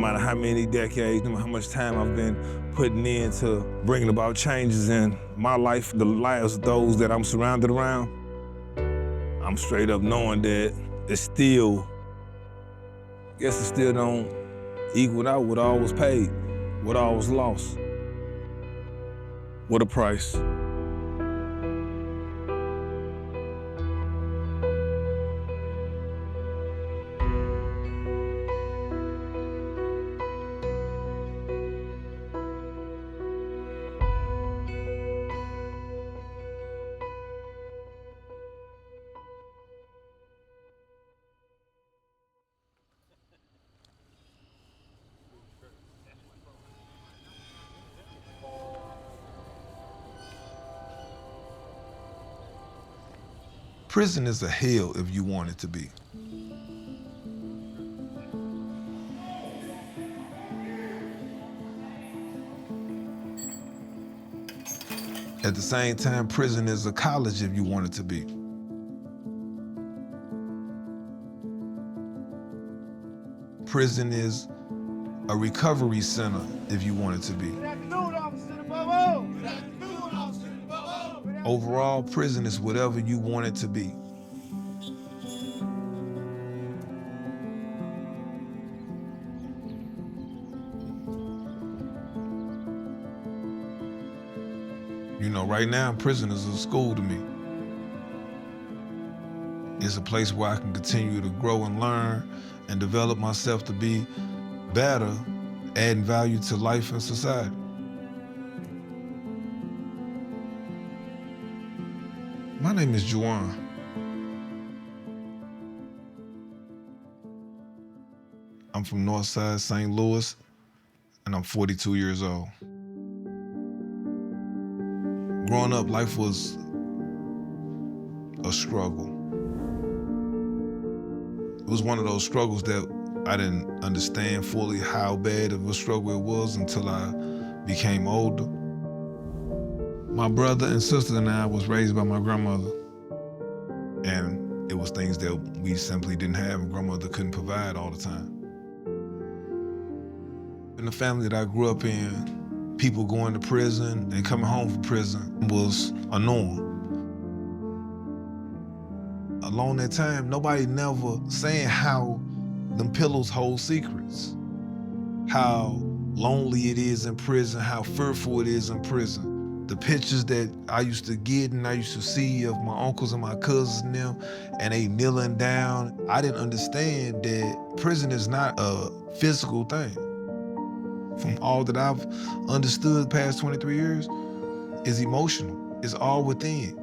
matter how many decades, no matter how much time I've been putting into bringing about changes in my life, the lives of those that I'm surrounded around, I'm straight up knowing that it's still, I guess it still don't equal out what all was paid, what all was lost. What a price. Prison is a hell if you want it to be. At the same time, prison is a college if you want it to be. Prison is a recovery center if you want it to be. Overall, prison is whatever you want it to be. You know, right now, prison is a school to me. It's a place where I can continue to grow and learn and develop myself to be better, adding value to life and society. My name is Juane. I'm from Northside St. Louis, and I'm 42 years old. Growing up, life was a struggle. It was one of those struggles that I didn't understand fully how bad of a struggle it was until I became older. My brother and sister and I was raised by my grandmother, and it was things that we simply didn't have and grandmother couldn't provide all the time. In the family that I grew up in, people going to prison and coming home from prison was a norm. Along that time, nobody never saying how them pillows hold secrets, how lonely it is in prison, how fearful it is in prison. The pictures that I used to get and I used to see of my uncles and my cousins and them, and they kneeling down, I didn't understand that prison is not a physical thing. From all that I've understood the past 23 years, is emotional. It's all within.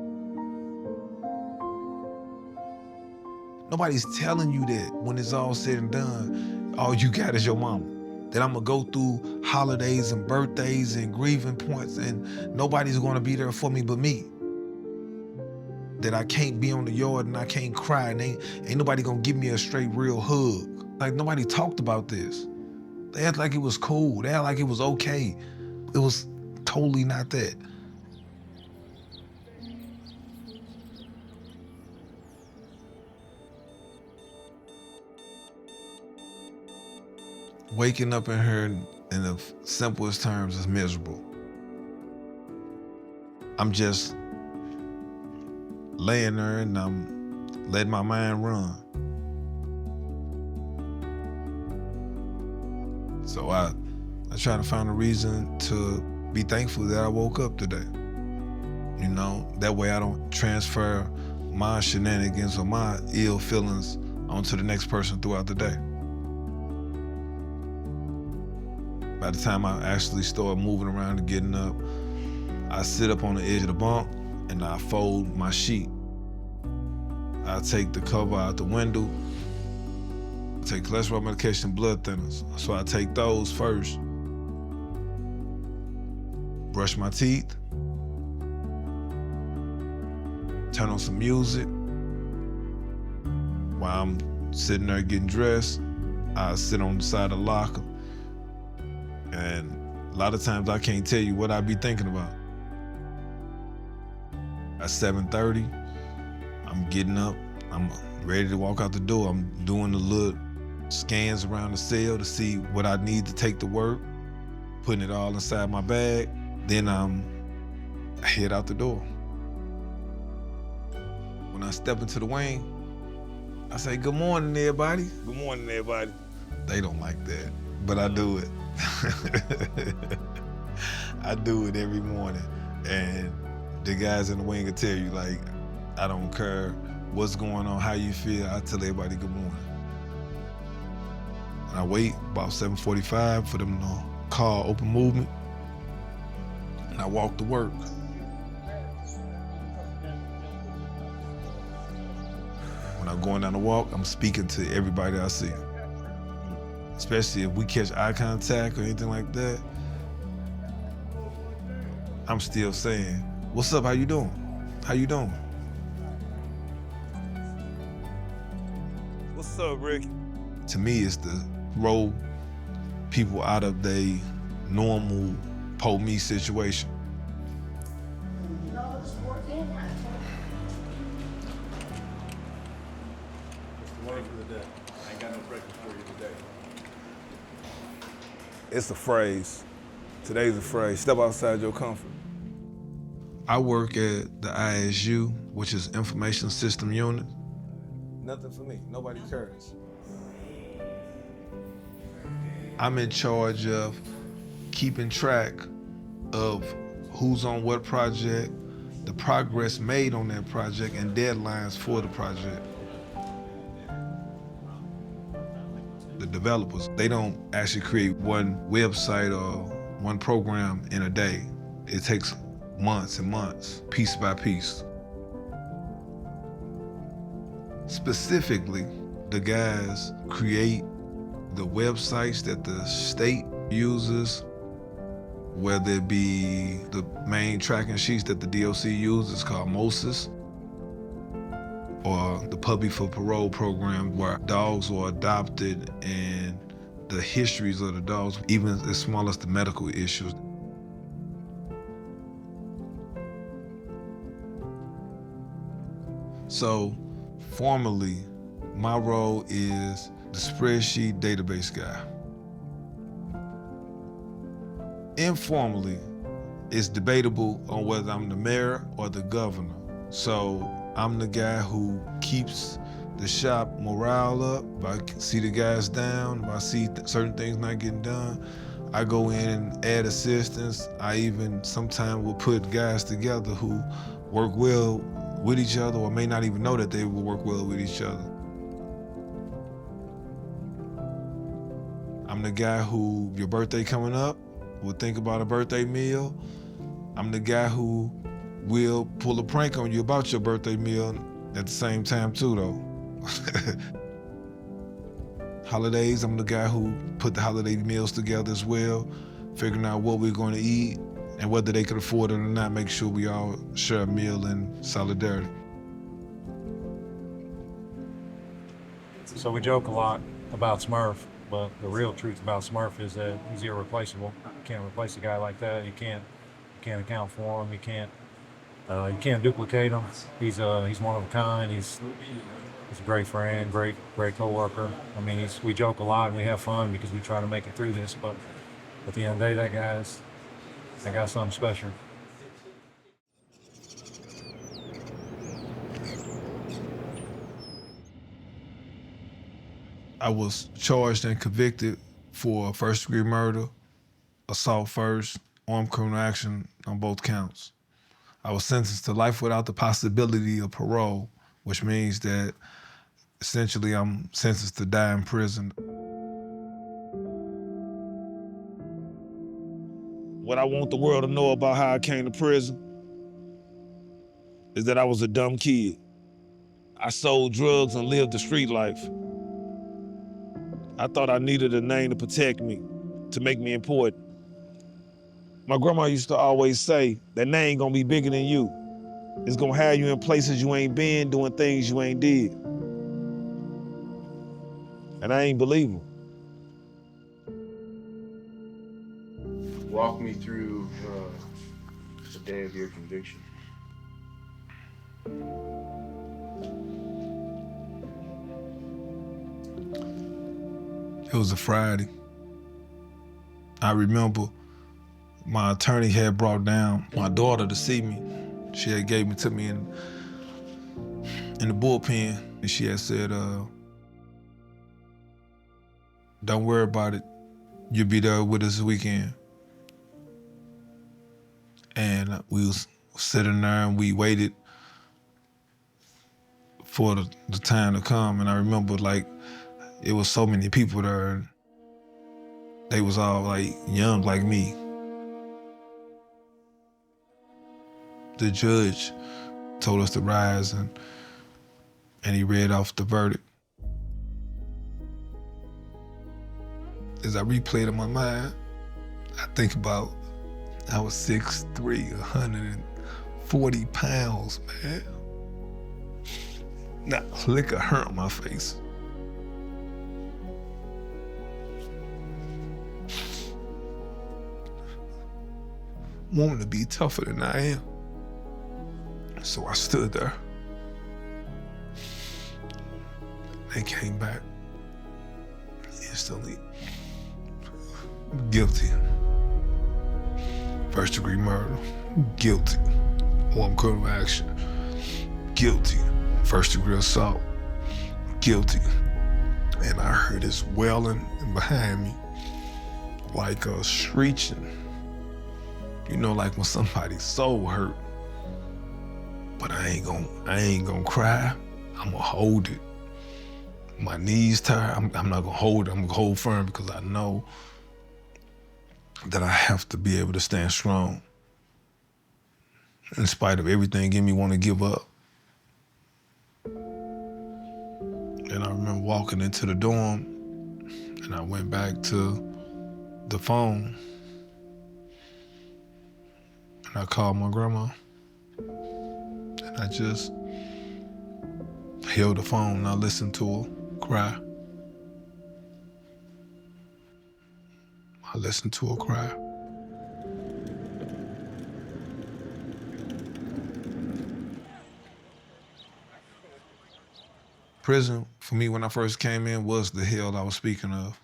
Nobody's telling you that when it's all said and done, all you got is your mama. That I'm gonna go through holidays and birthdays and grieving points and nobody's gonna be there for me but me. That I can't be on the yard and I can't cry and ain't nobody gonna give me a straight real hug. Like nobody talked about this. They act like it was cool, they act like it was okay. It was totally not that. Waking up in here in the simplest terms is miserable. I'm just laying there and I'm letting my mind run. So I try to find a reason to be thankful that I woke up today. You know, that way I don't transfer my shenanigans or my ill feelings onto the next person throughout the day. By the time I actually start moving around and getting up, I sit up on the edge of the bunk and I fold my sheet. I take the cover out the window, I take cholesterol medication, blood thinners. So I take those first. Brush my teeth, turn on some music. While I'm sitting there getting dressed, I sit on the side of the locker. And a lot of times I can't tell you what I be thinking about. At 7:30, I'm getting up, I'm ready to walk out the door. I'm doing the little scans around the cell to see what I need to take to work, putting it all inside my bag. Then I head out the door. When I step into the wing, I say, "Good morning, everybody." Good morning, everybody. They don't like that, but I do it. I do it every morning. And the guys in the wing will tell you, like, I don't care what's going on, how you feel, I tell everybody good morning. And I wait about 7:45 for them to call open movement, and I walk to work. When I'm going down the walk, I'm speaking to everybody I see. Especially if we catch eye contact or anything like that, I'm still saying, "What's up, how you doing? How you doing?" What's up, Rick? To me, it's to roll people out of their normal po-me situation. What's the word for the day? I ain't got no breakfast for you today. It's a phrase. Today's a phrase. Step outside your comfort. I work at the ISU, which is Information System Unit. Nothing for me. Nobody cares. I'm in charge of keeping track of who's on what project, the progress made on that project, and deadlines for the project. The developers, they don't actually create one website or one program in a day. It takes months and months, piece by piece. Specifically, the guys create the websites that the state uses, whether it be the main tracking sheets that the DOC uses called MOSIS, or the Puppy for Parole program where dogs are adopted and the histories of the dogs, even as small as the medical issues. So, formally, my role is the spreadsheet database guy. Informally, it's debatable on whether I'm the mayor or the governor. So I'm the guy who keeps the shop morale up. If I see the guys down, if I see certain things not getting done, I go in and add assistance. I even sometimes will put guys together who work well with each other or may not even know that they will work well with each other. I'm the guy who, your birthday coming up, will think about a birthday meal. I'm the guy who will pull a prank on you about your birthday meal at the same time too, though. Holidays, I'm the guy who put the holiday meals together as well, figuring out what we're going to eat and whether they could afford it or not, make sure we all share a meal in solidarity. So we joke a lot about Smurf, but the real truth about Smurf is that he's irreplaceable. You can't replace a guy like that. You can't account for him. You can't duplicate him. He's one of a kind. He's a great friend, great coworker. I mean, we joke a lot and we have fun because we try to make it through this. But at the end of the day, that guy's something special. I was charged and convicted for first-degree murder, assault first, armed criminal action on both counts. I was sentenced to life without the possibility of parole, which means that essentially I'm sentenced to die in prison. What I want the world to know about how I came to prison is that I was a dumb kid. I sold drugs and lived the street life. I thought I needed a name to protect me, to make me important. My grandma used to always say, that name gonna be bigger than you. It's gonna have you in places you ain't been, doing things you ain't did. And I ain't believe her. Walk me through the day of your conviction. was a Friday. I remember my attorney had brought down my daughter to see me. She had took me in the bullpen, and she had said, don't worry about it. You'll be there with us this weekend. And we was sitting there and we waited for the time to come. And I remember it was so many people there, and they was all young like me. The judge told us to rise, and he read off the verdict. As I replay it in my mind, I think about I was 6'3", 140 pounds, man. Not a lick of hair on my face. Wanting to be tougher than I am. So I stood there. They came back instantly. Guilty. First degree murder. Guilty. Armed criminal action. Guilty. First degree assault. Guilty. And I heard this wailing behind me, like a screeching. You know, like when somebody's soul hurt. But I ain't gonna cry. I'm gonna hold it. My knees tired. I'm not gonna hold it. I'm gonna hold firm because I know that I have to be able to stand strong in spite of everything in me want to give up. And I remember walking into the dorm, and I went back to the phone, and I called my grandma. And I just held the phone and I listened to her cry. I listened to her cry. Prison, for me, when I first came in, was the hell I was speaking of.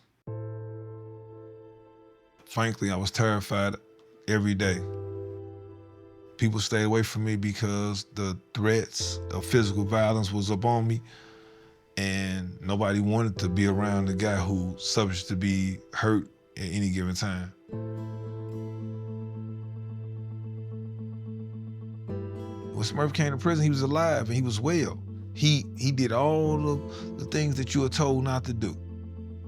Frankly, I was terrified every day. People stayed away from me because the threats of physical violence was upon me, and nobody wanted to be around the guy who's subject to be hurt at any given time. When Smurf came to prison, he was alive and he was well. He did all of the things that you were told not to do.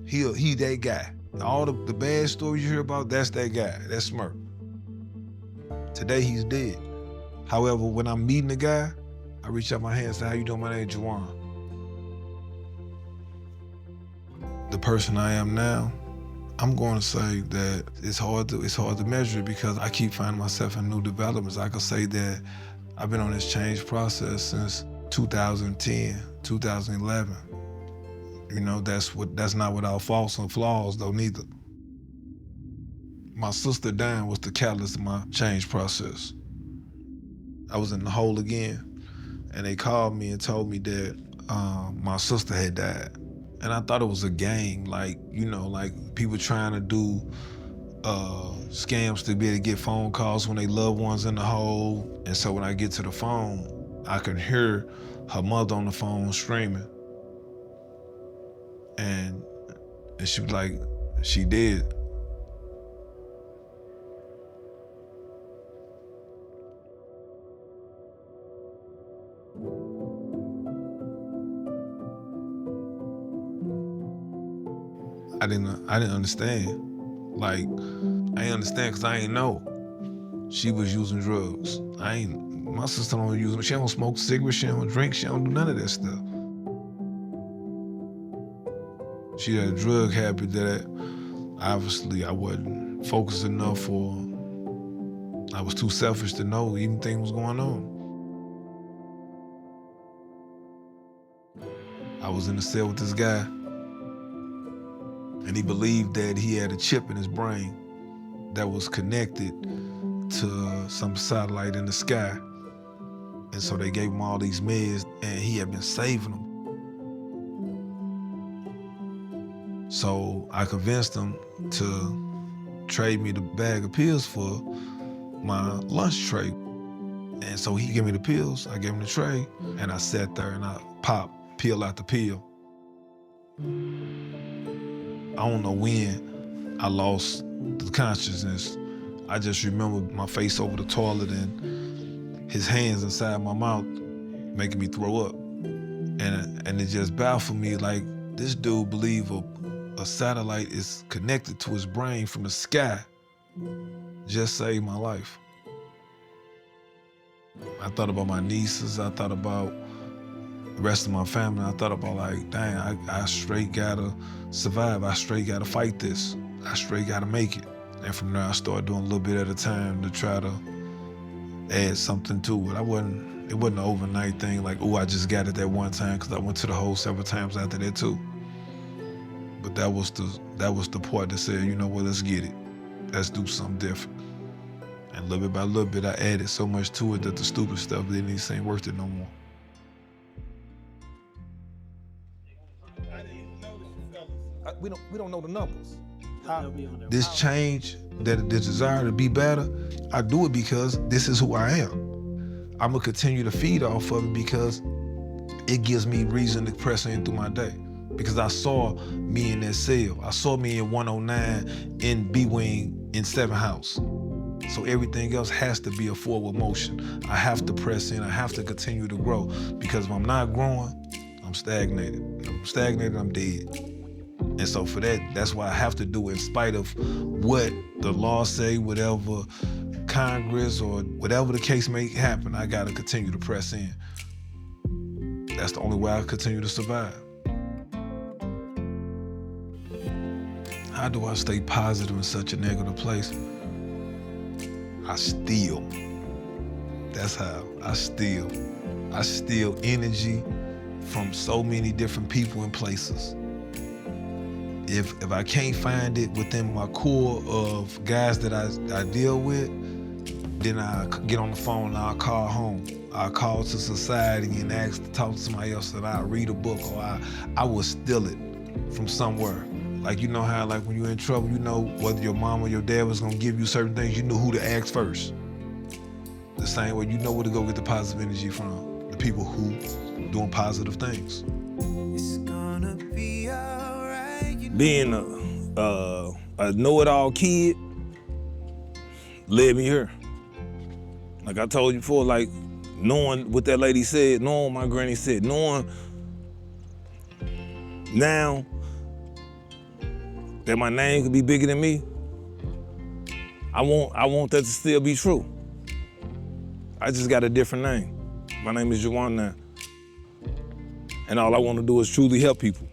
He that guy. All the bad stories you hear about, that's that guy. That's Smurf. Today he's dead. However, when I'm meeting the guy, I reach out my hand and say, "How you doing? My name's Juane." The person I am now, I'm going to say that it's hard to measure it because I keep finding myself in new developments. I could say that I've been on this change process since 2010, 2011. You know, that's not without faults and flaws though, neither. My sister dying was the catalyst of my change process. I was in the hole again, and they called me and told me that my sister had died. And I thought it was a game, like people trying to do scams to be able to get phone calls when they loved ones in the hole. And so when I get to the phone, I can hear her mother on the phone screaming. And she was like, she did. I didn't understand. Like, I ain't understand because I ain't know she was using drugs. My sister don't use them. She don't smoke cigarettes, she don't drink, she don't do none of that stuff. She had a drug habit that obviously I wasn't focused enough, or I was too selfish to know even things was going on. I was in the cell with this guy, and he believed that he had a chip in his brain that was connected to some satellite in the sky. And so they gave him all these meds, and he had been saving them. So I convinced him to trade me the bag of pills for my lunch tray. And so he gave me the pills, I gave him the tray, and I sat there and I popped pill after pill. I don't know when I lost the consciousness. I just remember my face over the toilet and his hands inside my mouth making me throw up. And it just baffled me, like, this dude believe a satellite is connected to his brain from the sky. Just saved my life. I thought about my nieces, I thought about the rest of my family. I thought about, like, dang, I straight gotta survive. I straight gotta fight this. I straight gotta make it. And from there, I started doing a little bit at a time to try to add something to it. It wasn't an overnight thing, like, oh, I just got it that one time, because I went to the hole several times after that too. But that was the part that said, you know what, let's get it. Let's do something different. And little bit by little bit, I added so much to it that the stupid stuff didn't even seem worth it no more. We don't know the numbers. This change, the desire to be better, I do it because this is who I am. I'm gonna continue to feed off of it because it gives me reason to press in through my day. Because I saw me in that cell. I saw me in 109 in B-Wing in 7th House. So everything else has to be a forward motion. I have to press in, I have to continue to grow. Because if I'm not growing, I'm stagnated. If I'm stagnated, I'm dead. And so for that's why I have to do it in spite of what the law say, whatever Congress or whatever the case may happen, I gotta continue to press in. That's the only way I continue to survive. How do I stay positive in such a negative place? I steal. That's how. I steal energy from so many different people and places. If I can't find it within my core of guys that I deal with, then I get on the phone and I'll call home. I'll call to society and ask to talk to somebody else, and I'll read a book, or I will steal it from somewhere. Like, you know how, like, when you're in trouble, you know whether your mom or your dad was gonna give you certain things, you knew who to ask first. The same way, you know where to go get the positive energy from, the people who doing positive things. It's gonna be alright. Being a know-it-all kid led me here. Like I told you before, like, knowing what that lady said, knowing what my granny said, knowing now that my name could be bigger than me, I want that to still be true. I just got a different name. My name is Juane now. And all I want to do is truly help people.